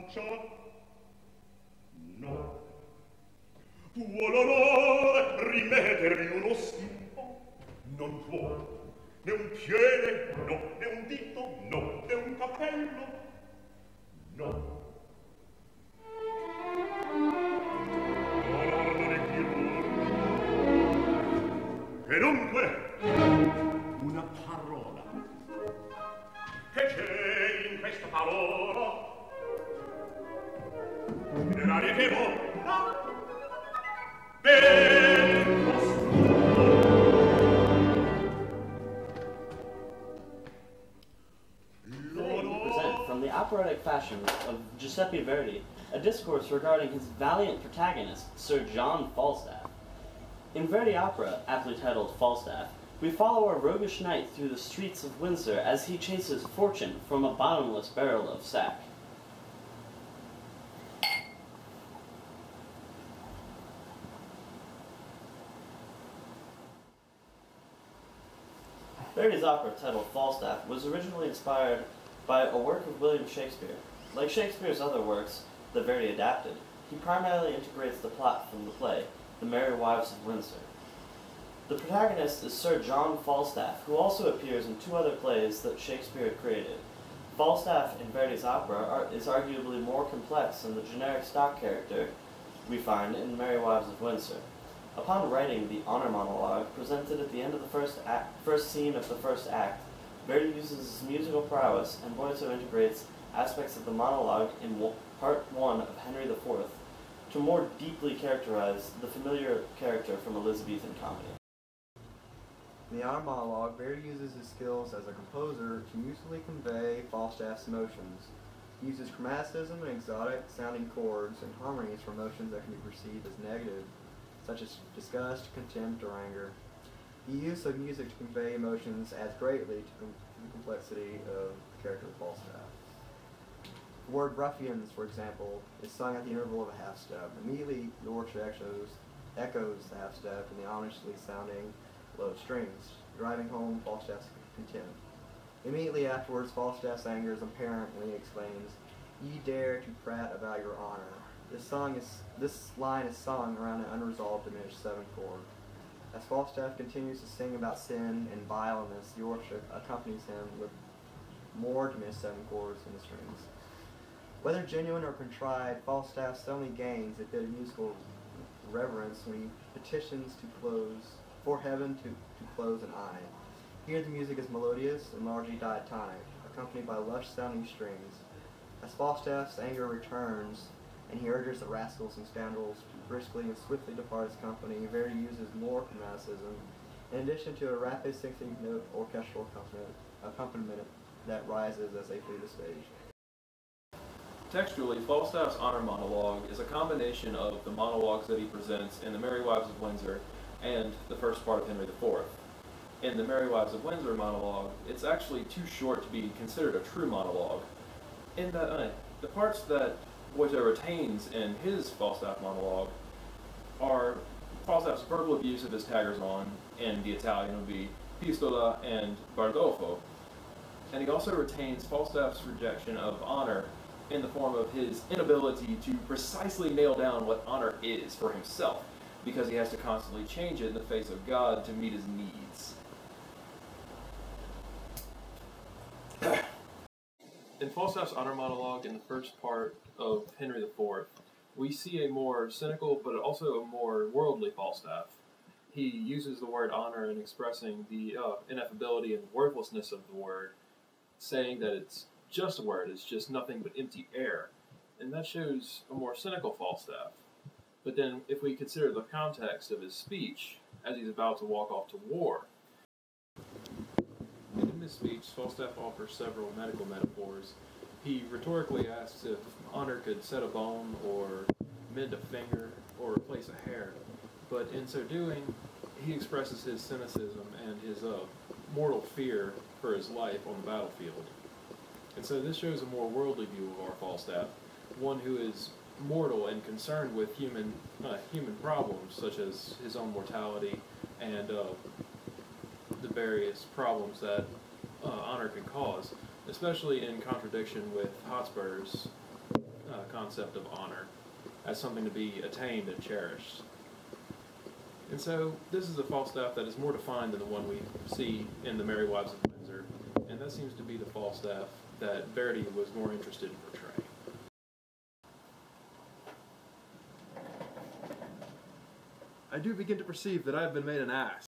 faccia? No. Può l'onore rimettervi uno stimpo? Non può. Né un piede, no, né un dito, no, né un cappello, no. L'onore chirurgico. E dunque, una parola. Che c'è in questa parola? Nell'aria che vola, ben costruito. Today we present from the operatic fashion of Giuseppe Verdi a discourse regarding his valiant protagonist, Sir John Falstaff. In Verdi opera, aptly titled Falstaff, we follow a roguish knight through the streets of Windsor as he chases fortune from a bottomless barrel of sack. Verdi's opera titled Falstaff was originally inspired by a work of William Shakespeare. Like Shakespeare's other works that Verdi adapted, he primarily integrates the plot from the play, The Merry Wives of Windsor. The protagonist is Sir John Falstaff, who also appears in two other plays that Shakespeare had created. Falstaff in Verdi's opera is arguably more complex than the generic stock character we find in The Merry Wives of Windsor. Upon writing the honor monologue, presented at the end of the first scene of the first act, Verdi uses his musical prowess and also integrates aspects of the monologue in Part 1 of Henry IV to more deeply characterize the familiar character from Elizabethan comedy. In the honor monologue, Verdi uses his skills as a composer to musically convey Falstaff's emotions. He uses chromaticism and exotic-sounding chords and harmonies for emotions that can be perceived as negative, such as disgust, contempt, or anger. The use of music to convey emotions adds greatly to the complexity of the character of Falstaff. The word ruffians, for example, is sung at the interval of a half-step. Immediately, the orchestra echoes the half-step in the ominously sounding low strings, driving home Falstaff's contempt. Immediately afterwards, Falstaff's anger is apparent when he exclaims, "Ye dare to prate about your honor." This line is sung around an unresolved diminished seventh chord. As Falstaff continues to sing about sin and vileness, the orchestra accompanies him with more diminished seven chords in the strings. Whether genuine or contrived, Falstaff suddenly gains a bit of musical reverence when he petitions for heaven to close an eye. Here the music is melodious and largely diatonic, accompanied by lush-sounding strings. As Falstaff's anger returns, and he urges the rascals and scoundrels to briskly and swiftly depart his company, Verdi uses more chromaticism, in addition to a rapid 16-note orchestral accompaniment that rises as they flee the stage. Textually, Falstaff's honor monologue is a combination of the monologues that he presents in The Merry Wives of Windsor and the first part of Henry IV. In The Merry Wives of Windsor monologue, it's actually too short to be considered a true monologue. In that, the parts that Boito retains in his Falstaff monologue are Falstaff's verbal abuse of his taggers-on, in the Italian would be pistola and bardolfo. And he also retains Falstaff's rejection of honor in the form of his inability to precisely nail down what honor is for himself, because he has to constantly change it in the face of God to meet his needs. In Falstaff's honor monologue in the first part of Henry IV, we see a more cynical but also a more worldly Falstaff. He uses the word honor in expressing the ineffability and worthlessness of the word, saying that it's just a word, it's just nothing but empty air. And that shows a more cynical Falstaff. But then if we consider the context of his speech as he's about to walk off to war, in this speech, Falstaff offers several medical metaphors. He rhetorically asks if honor could set a bone, or mend a finger, or replace a hair. But in so doing, he expresses his cynicism and his mortal fear for his life on the battlefield. And so this shows a more worldly view of our Falstaff, one who is mortal and concerned with human problems, such as his own mortality and the various problems that honor can cause, especially in contradiction with Hotspur's concept of honor as something to be attained and cherished. And so this is a Falstaff that is more defined than the one we see in The Merry Wives of Windsor, and that seems to be the Falstaff that Verdi was more interested in portraying. I do begin to perceive that I have been made an ass.